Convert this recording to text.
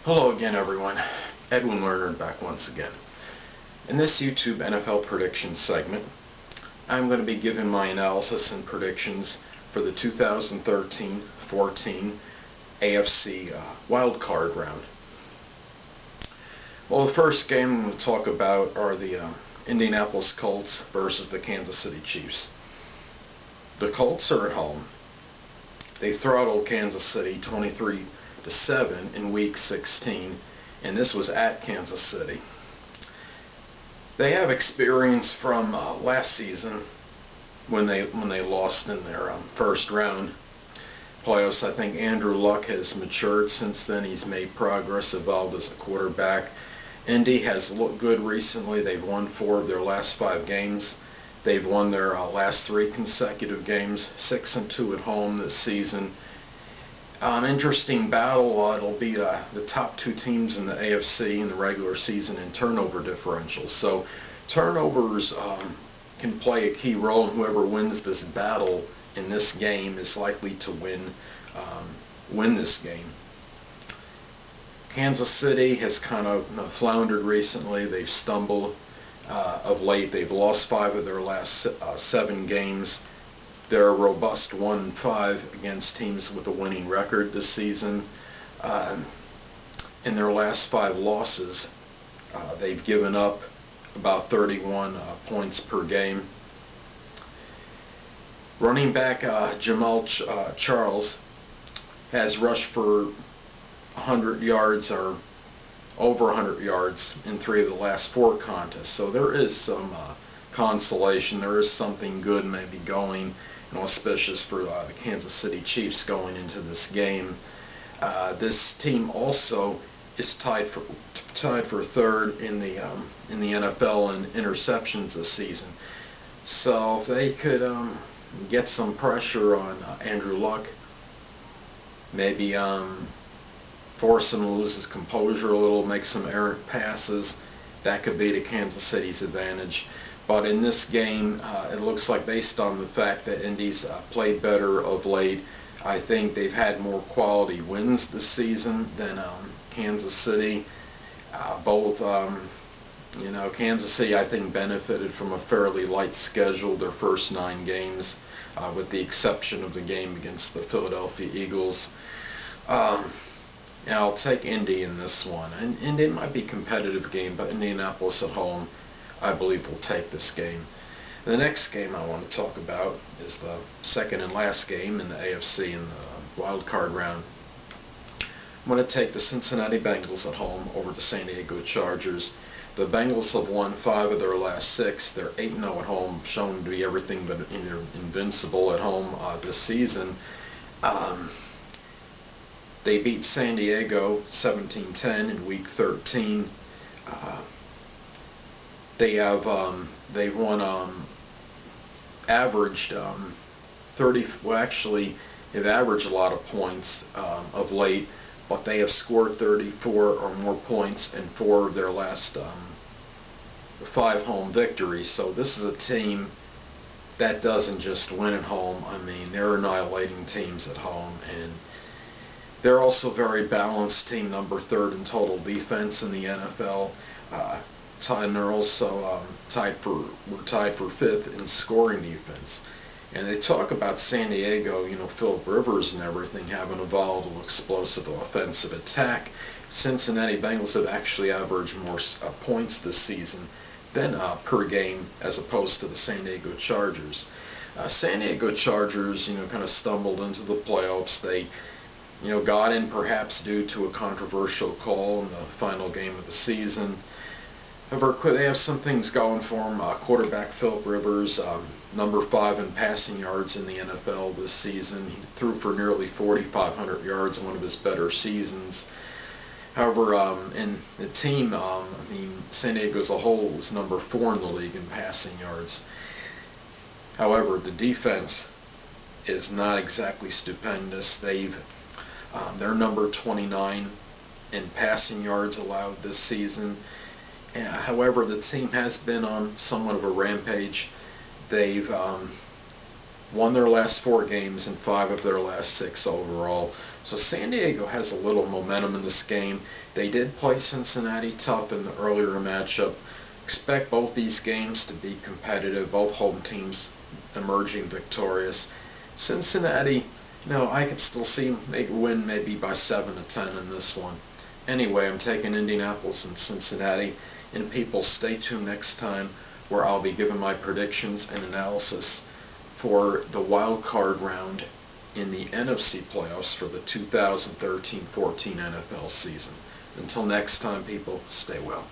Hello again, everyone. Edwin Learnard back once again. In this YouTube NFL prediction segment, I'm going to be giving my analysis and predictions for the 2013-14 AFC Wild Card round. Well, the first game I'm going to talk about are the Indianapolis Colts versus the Kansas City Chiefs. The Colts are at home. They throttled Kansas City 23-7 in Week 16, and this was at Kansas City. They have experience from last season when they lost in their first round playoffs. I think Andrew Luck has matured since then. He's made progress, evolved as a quarterback. Indy has looked good recently. They've won 4 of their last 5 games. They've won their last 3 consecutive games, 6-2 at home this season. Interesting battle. It'll be the top 2 teams in the AFC in the regular season in turnover differentials. So turnovers can play a key role, and whoever wins this battle in this game is likely to win this game. Kansas City has kind of floundered recently. They've stumbled of late. They've lost 5 of their last 7 games. They're a robust 1-5 against teams with a winning record this season. In their last 5 losses, they've given up about 31 points per game. Running back Jamal Charles has rushed for 100 yards or over 100 yards in 3 of the last 4 contests. So there is some consolation. There is something good maybe going, auspicious for the Kansas City Chiefs going into this game. This team also is tied for 3rd in the NFL in interceptions this season. So if they could get some pressure on Andrew Luck, maybe force him to lose his composure a little, make some errant passes, that could be to Kansas City's advantage. But in this game, it looks like, based on the fact that Indy's played better of late, I think they've had more quality wins this season than Kansas City. Kansas City, I think, benefited from a fairly light schedule their first 9 games, with the exception of the game against the Philadelphia Eagles. And I'll take Indy in this one. And it might be a competitive game, but Indianapolis at home, I believe, will take this game. The next game I want to talk about is the second and last game in the AFC in the wild card round. I'm going to take the Cincinnati Bengals at home over the San Diego Chargers. The Bengals have won 5 of their last 6. They're 8-0 at home, shown to be everything but invincible at home this season. They beat San Diego 17-10 in Week 13. They've averaged 30. Well, actually, they've averaged a lot of points of late, but they have scored 34 or more points in 4 of their last 5 home victories. So this is a team that doesn't just win at home. I mean, they're annihilating teams at home, and they're also a very balanced team, number 3rd in total defense in the NFL. And they're also tied for 5th in scoring defense. And they talk about San Diego, Philip Rivers and everything, having a volatile, explosive offensive attack. Cincinnati Bengals have actually averaged more points this season than per game, as opposed to the San Diego Chargers. San Diego Chargers, kind of stumbled into the playoffs. They got in perhaps due to a controversial call in the final game of the season. However, they have some things going for them. Quarterback Philip Rivers, number 5 in passing yards in the NFL this season. He threw for nearly 4,500 yards in one of his better seasons. However, in the team, San Diego as a whole was number 4 in the league in passing yards. However, the defense is not exactly stupendous. They're number 29 in passing yards allowed this season. However, the team has been on somewhat of a rampage. They've won their last 4 games and 5 of their last 6 overall. So San Diego has a little momentum in this game. They did play Cincinnati tough in the earlier matchup. Expect both these games to be competitive, both home teams emerging victorious. Cincinnati, I could still see them win maybe by 7 to 10 in this one. Anyway, I'm taking Indianapolis and Cincinnati. And people, stay tuned next time where I'll be giving my predictions and analysis for the wild card round in the NFC playoffs for the 2013-14 NFL season. Until next time, people, stay well.